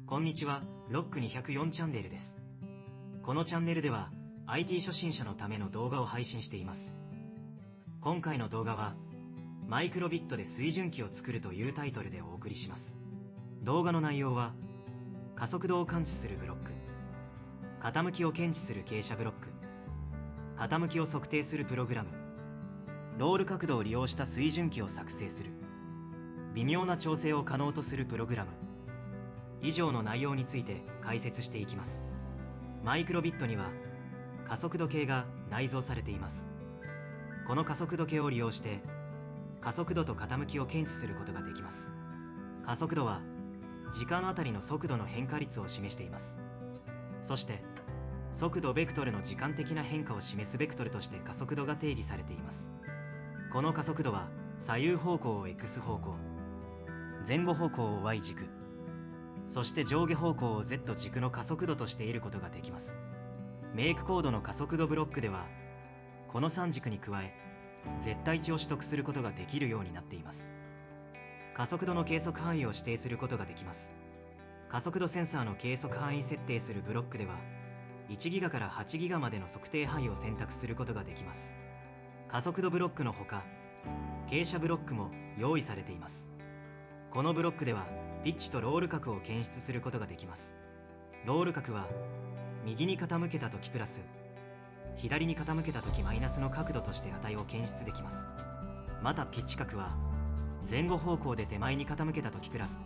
こんにちは、ロック204チャンネルです。このチャンネルでは IT 初心者のための動画を配信しています。今回の動画はマイクロビットで水準器を作るというタイトルでお送りします。動画の内容は加速度を感知するブロック、傾きを検知する傾斜ブロック、傾きを測定するプログラム、ロール角度を利用した水準器を作成する、微妙な調整を可能とするプログラム、以上の内容について解説していきます。マイクロビットには加速度計が内蔵されています。この加速度計を利用して加速度と傾きを検知することができます。加速度は時間あたりの速度の変化率を示しています。そして速度ベクトルの時間的な変化を示すベクトルとして加速度が定義されています。この加速度は左右方向を X 方向、前後方向を Y 軸、そして上下方向を Z 軸の加速度として得ることができます。メイクコードの加速度ブロックではこの3軸に加え絶対値を取得することができるようになっています。加速度の計測範囲を指定することができます。加速度センサーの計測範囲設定するブロックでは1ギガから8ギガまでの測定範囲を選択することができます。加速度ブロックのほか傾斜ブロックも用意されています。このブロックではピッチとロール角を検出することができます。ロール角は右に傾けた時プラス、左に傾けた時マイナスの角度として値を検出できます。またピッチ角は前後方向で手前に傾けた時プラス、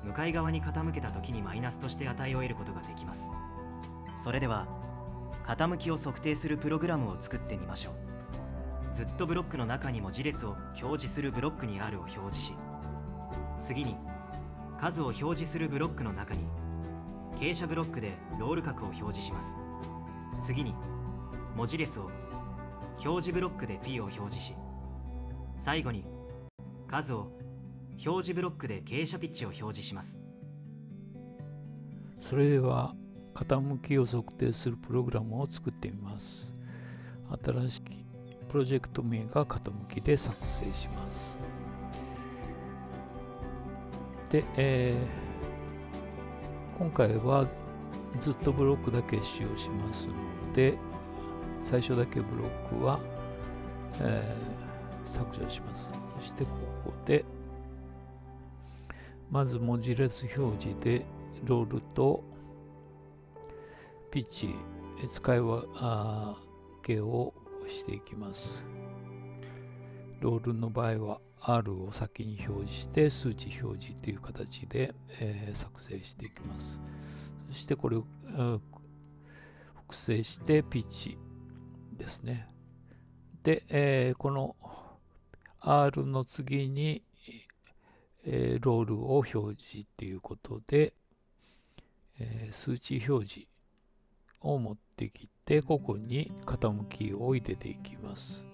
向かい側に傾けた時にマイナスとして値を得ることができます。それでは傾きを測定するプログラムを作ってみましょう。ずっとブロックの中に文字列を表示するブロックに R を表示し、次に数を表示するブロックの中に傾斜ブロックでロール角を表示します。次に文字列を表示ブロックで P を表示し、最後に数を表示ブロックで傾斜ピッチを表示します。それでは傾きを測定するプログラムを作ってみます。新しいプロジェクト名が傾きで作成します。で、今回はずっとブロックだけ使用しますので、最初だけブロックは、削除します。そしてここでまず文字列表示でロールとピッチ使い分けをしていきます。ロールの場合は R を先に表示して数値表示という形で、作成していきます。そしてこれを複製してピッチですね。で、この R の次に、ロールを表示ということで、数値表示を持ってきて、ここに傾きを入れていきます。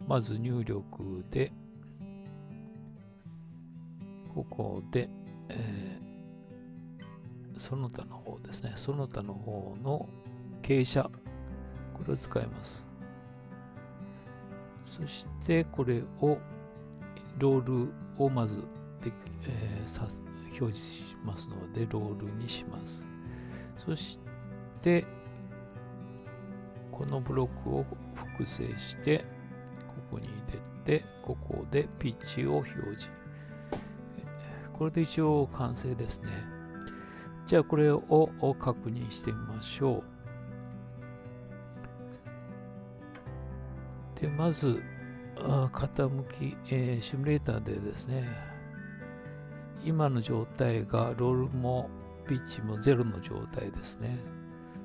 まず入力でここで、その他の方ですね、その他の方の傾斜、これを使います。そしてこれをロールをまずで、表示しますのでロールにします。そしてこのブロックを複製してここに入れて、ここでピッチを表示。これで一応完成ですね。じゃあこれを確認してみましょう。でまず傾き、シミュレーターでですね、今の状態がロールもピッチも0の状態ですね。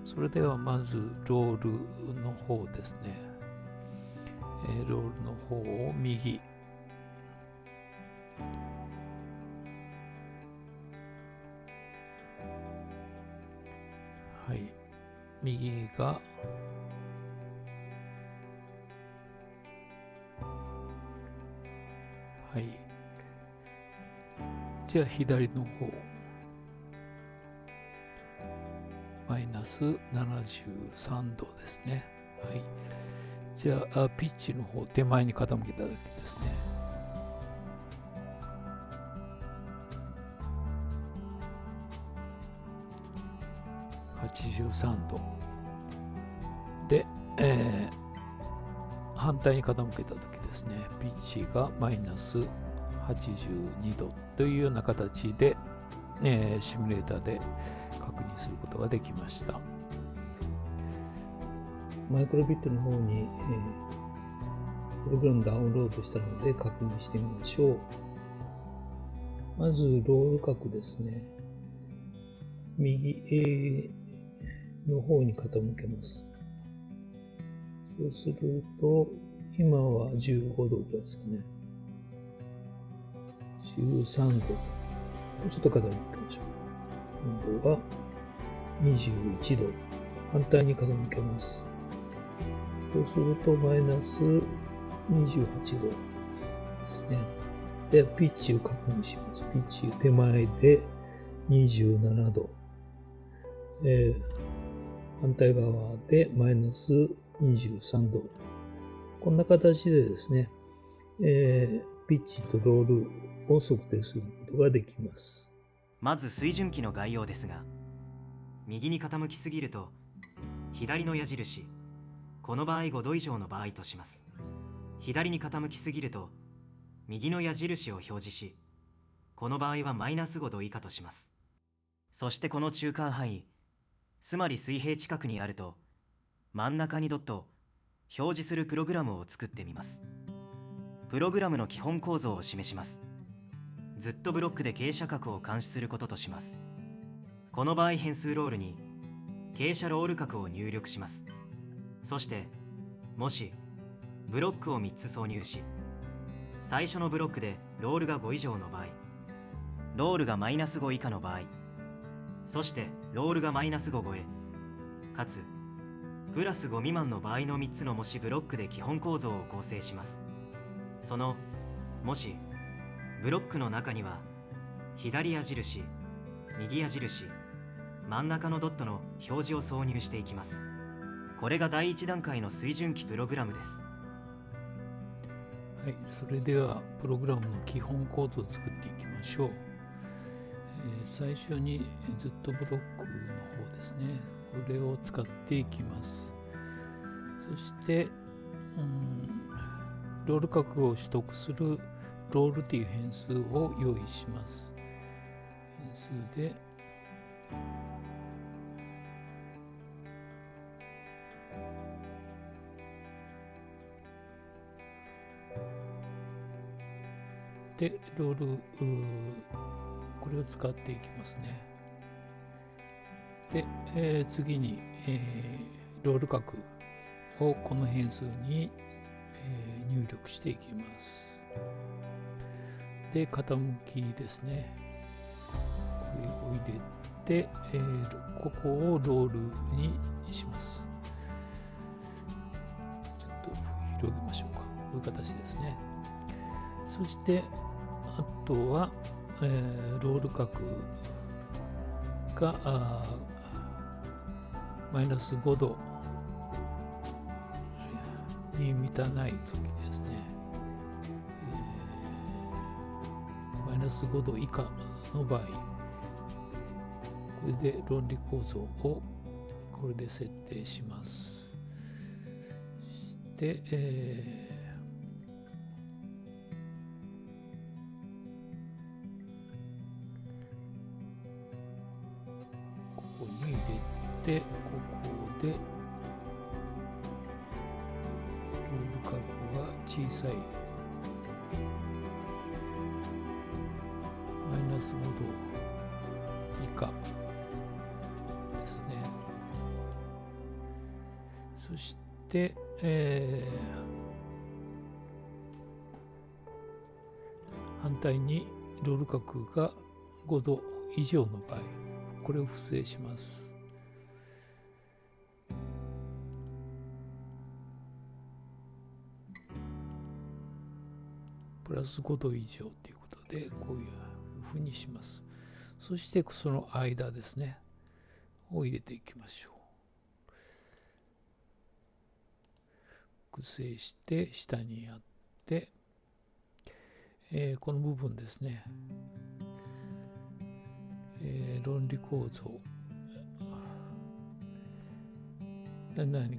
それではまずロールの方ですね。ロールの方を右、はい、右がはい、じゃあ左の方マイナス73度ですね。はい、じゃあピッチの方手前に傾けただけですね。83度で、反対に傾けた時ですね、ピッチがマイナス82度というような形で、シミュレーターで確認することができました。マイクロビットの方に、プログラムダウンロードしたので確認してみましょう。まずロール角ですね。右 A の方に傾けます。そうすると、今は15度ぐらいですかね。13度。ちょっと傾けましょう。今度は21度。反対に傾けます。そうするとマイナス28度ですね。で、ピッチを確認します。ピッチ手前で27度。反対側でマイナス23度。こんな形でですね、ピッチとロールを測定することができます。まず水準器の概要ですが、右に傾きすぎると左の矢印、この場合5度以上の場合とします。左に傾きすぎると右の矢印を表示し、この場合はマイナス5度以下とします。そしてこの中間範囲、つまり水平近くにあると真ん中にドットを表示するプログラムを作ってみます。プログラムの基本構造を示します。ずっとブロックで傾斜角を監視することとします。この場合変数ロールに傾斜ロール角を入力します。そしてもしブロックを3つ挿入し、最初のブロックでロールが5以上の場合、ロールがマイナス5以下の場合、そしてロールがマイナス5超えかつプラス5未満の場合の3つのもしブロックで基本構造を構成します。そのもしブロックの中には左矢印、右矢印、真ん中のドットの表示を挿入していきます。これが第1段階の水準器プログラムです。はい、それではプログラムの基本コードを作っていきましょう。最初にずっとブロックの方ですね、これを使っていきます。そしてロール角を取得するロールという変数を用意します。変数でロールこれを使っていきますね。で、次に、ロール角をこの変数に、入力していきます。で、傾きですね。これを入れて、ここをロールにします。ちょっと広げましょうか。こういう形ですね。そして、あとは、ロール角がマイナス5度に満たないときですね、マイナス5度以下の場合、これで論理構造をこれで設定します。で、ここに入れて、ここでロール角が小さいマイナス5度以下ですね。そして、反対にロール角が5度以上の場合、これを布製します。プラス5度以上ということで、こういうふうにします。そしてその間ですね、を入れていきましょう。複製して下にやって、この部分ですね、論理構造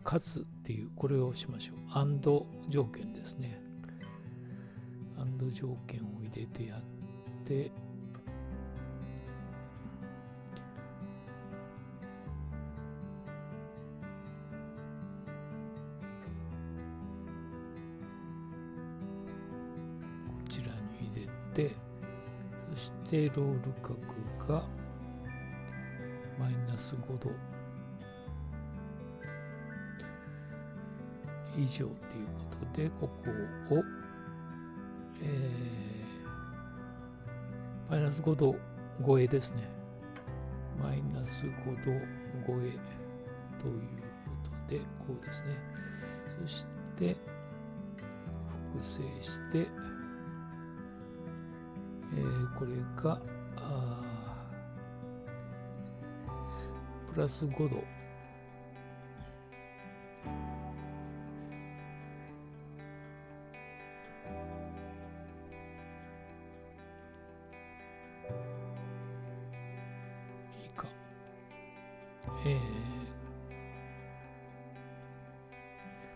かつっていう、これをしましょう。&条件ですね。&条件を入れてやって、こちらに入れて、そしてロール角がマイナス5度以上ということで、ここを、マイナス5度超えですね。マイナス5度超えということで、こうですね。そして、複製して、これがプラス5度。以下。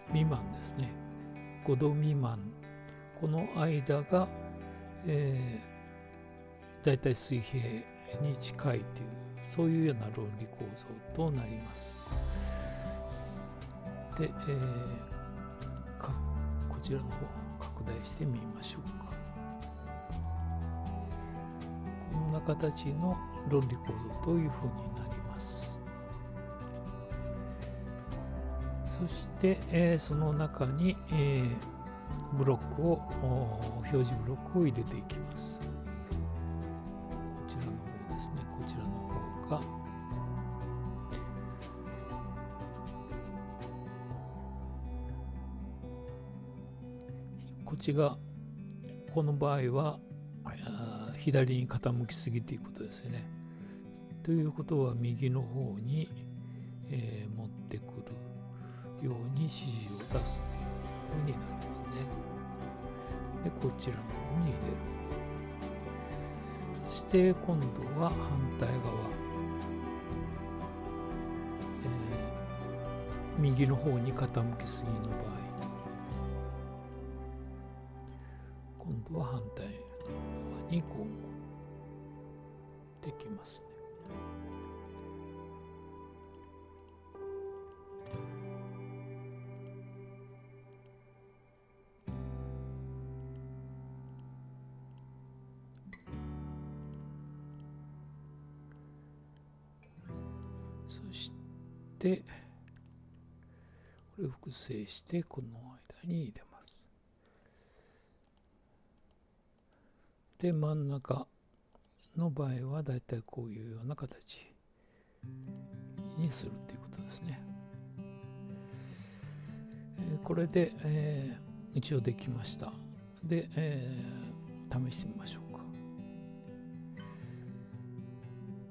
未満ですね。5度未満。この間が、だいたい水平に近いという、そういうような論理構造となります。で、こちらの方拡大してみましょうか。こんな形の論理構造というふうになります。そして、その中に、ブロックを表示ブロックを入れていきます。こちらの方ですね。こちらの方がこっちがこの場合は左に傾きすぎていくことですよね。ということは右の方に、持ってくるように指示を出すというふうになりますね。で、こちらの方に入れる。そして今度は反対側、右の方に傾きすぎの場合、今度は反対側にこう持ってきますね。そしてこれを複製してこの間に入れます。で、真ん中の場合はだいたいこういうような形にするということですね。これで、一応できました。で、試してみましょうか。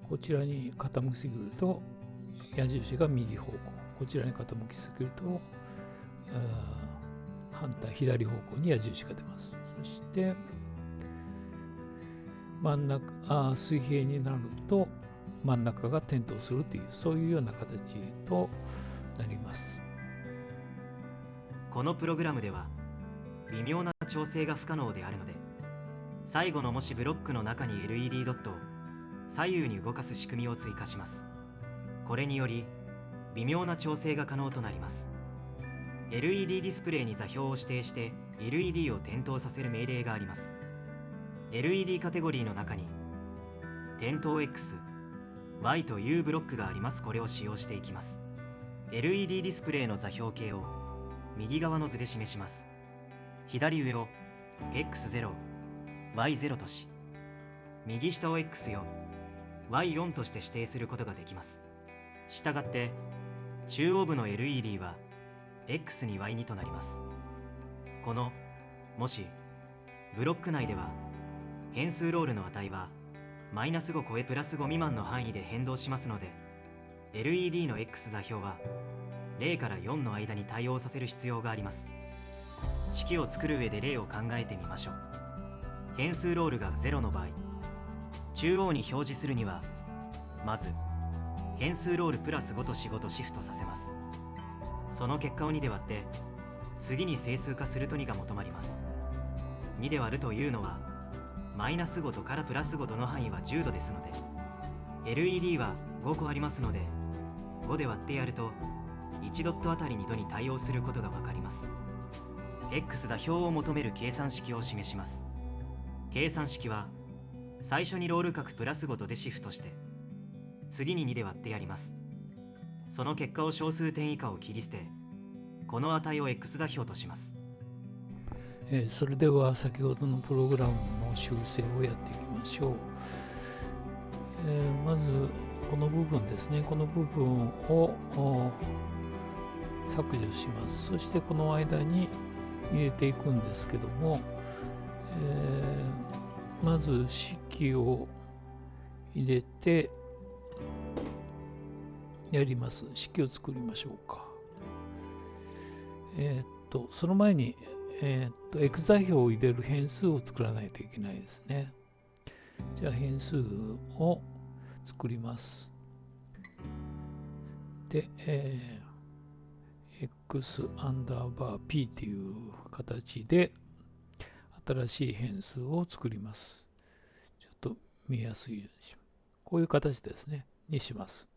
こちらに傾きすぎると矢印が右方向、こちらに傾きすぎると反対左方向に矢印が出ます。そして真ん中水平になると真ん中が点灯するという、そういうような形となります。このプログラムでは微妙な調整が不可能であるので、最後の模試ブロックの中に LED ドットを左右に動かす仕組みを追加します。これにより微妙な調整が可能となります。 LED ディスプレイに座標を指定して LED を点灯させる命令があります。 LED カテゴリーの中に点灯 X、Y というブロックがあります。これを使用していきます。 LED ディスプレイの座標系を右側の図で示します。左上を X0、Y0 とし、右下を X4、Y4 として指定することができます。したがって中央部の LED は X に Y2 となります。このもしブロック内では変数ロールの値はマイナス5超えプラス5未満の範囲で変動しますので、 LED の X 座標は0から4の間に対応させる必要があります。式を作る上で例を考えてみましょう。変数ロールが0の場合、中央に表示するにはまず変数ロールプラス5と4、5とシフトさせます。その結果を2で割って、次に整数化すると2が求まります。2で割るというのは、マイナス5度からプラス5度の範囲は10度ですので、LED は5個ありますので、5で割ってやると、1ドットあたり2度に対応することがわかります。X 座標を求める計算式を示します。計算式は、最初にロール角プラス5度でシフトして、次に2で割ってやります。その結果を小数点以下を切り捨て、この値を X 座標とします。それでは先ほどのプログラムの修正をやっていきましょう。まずこの部分ですね。この部分を削除します。そしてこの間に入れていくんですけども、まず式を入れてやります。式を作りましょうか。その前に、X 座標を入れる変数を作らないといけないですね。じゃあ変数を作ります。で、x アンダーバー p という形で新しい変数を作ります。ちょっと見やすいようにします。こういう形ですね。にします。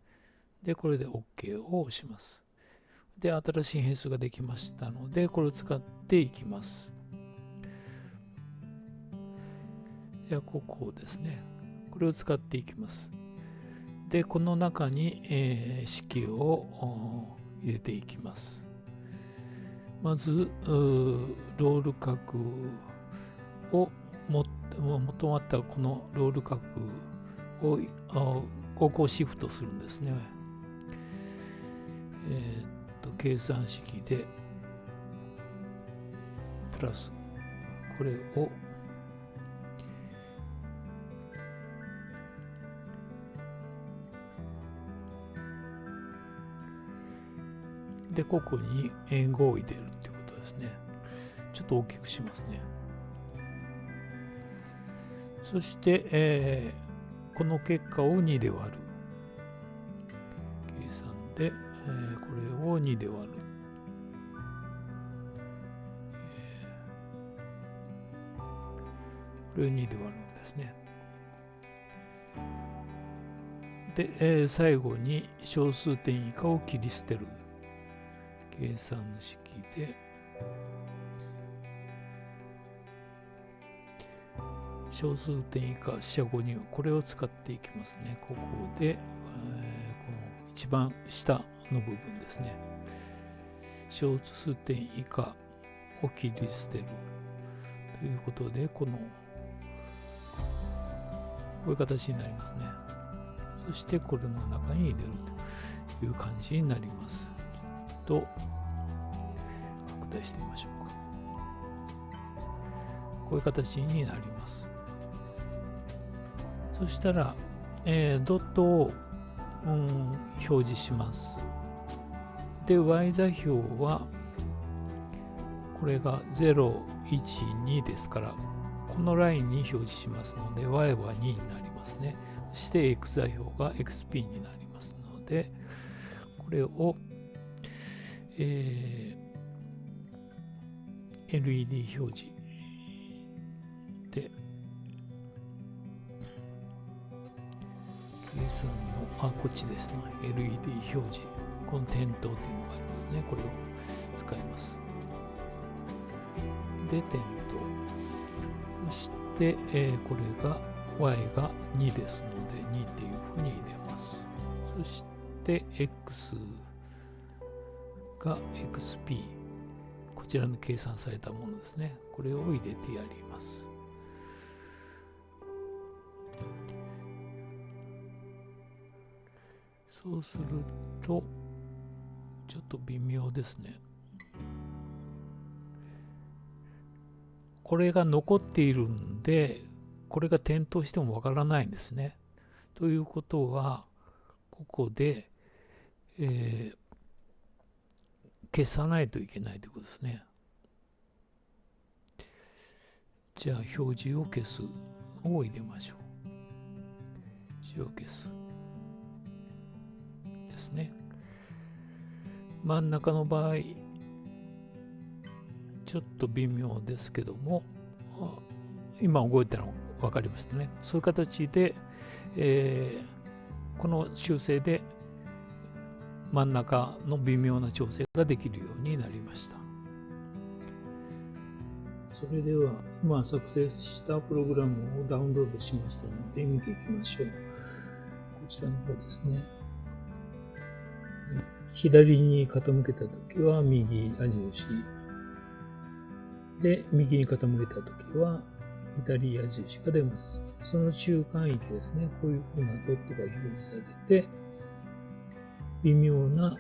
で、これで OK を押します。で、新しい変数ができましたので、これを使っていきます。じゃあ、ここですね。これを使っていきます。で、この中に、式を入れていきます。まず、ロール角を元まったこのロール角をここをシフトするんですね。計算式でプラスこれをでここに円語を入れるっていうことですね。ちょっと大きくしますね。そして、この結果を2で割る計算で、これを2で割る。これを2で割るんですね。で、最後に小数点以下を切り捨てる計算式で小数点以下四捨五入これを使っていきますね。ここで、この一番下の部分ですね。小数点以下を切り捨てるということで、こういう形になりますね。そしてこれの中に入れるという感じになります。ちょっと拡大してみましょうか。こういう形になります。そしたら、ドットを、表示します。で、y 座標はこれが0、1、2ですから、このラインに表示しますので、y は2になりますね。そして x 座標が xp になりますので、これを、LED 表示で計算のこっちですね。LED 表示。この点灯というのがありますね。これを使います。で、点灯。そして、これが y が2ですので、2っていうふうに入れます。そして、x が xp。こちらの計算されたものですね。これを入れてやります。そうすると、ちょっと微妙ですね。これが残っているんで、これが点灯してもわからないんですね。ということは、ここで、消さないといけないということですね。じゃあ、表示を消すを入れましょう。表示を消す。ですね。真ん中の場合ちょっと微妙ですけども、今動いたの分かりましたね。そういう形で、この修正で真ん中の微妙な調整ができるようになりました。それでは今作成したプログラムをダウンロードしましたので見ていきましょう。こちらの方ですね。左に傾けたときは右矢印で、右に傾けたときは左矢印が出ます。その中間域ですね。こういうふうなドットが表示されて、微妙な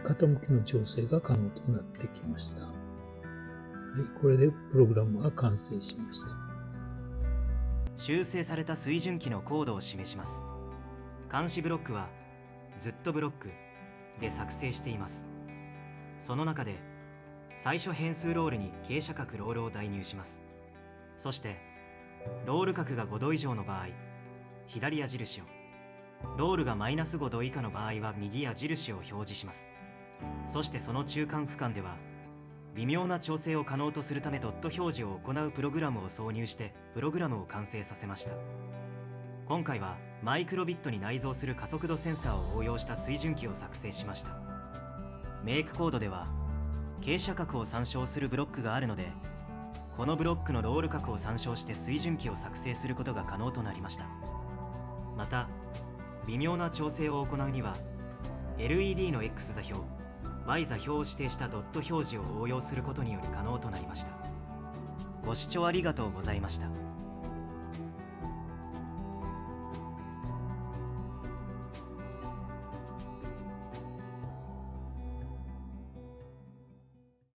傾きの調整が可能となってきました。はい、これでプログラムが完成しました。修正された水準器のコードを示します。監視ブロックはずっとブロックで作成しています。その中で最初変数ロールに傾斜角ロールを代入します。そしてロール角が5度以上の場合、左矢印を、ロールがマイナス5度以下の場合は右矢印を表示します。そしてその中間区間では微妙な調整を可能とするためドット表示を行うプログラムを挿入してプログラムを完成させました。今回はマイクロビットに内蔵する加速度センサーを応用した水準器を作成しました。メイクコードでは傾斜角を参照するブロックがあるので、このブロックのロール角を参照して水準器を作成することが可能となりました。また微妙な調整を行うには LED の X 座標、Y 座標を指定したドット表示を応用することにより可能となりました。ご視聴ありがとうございました。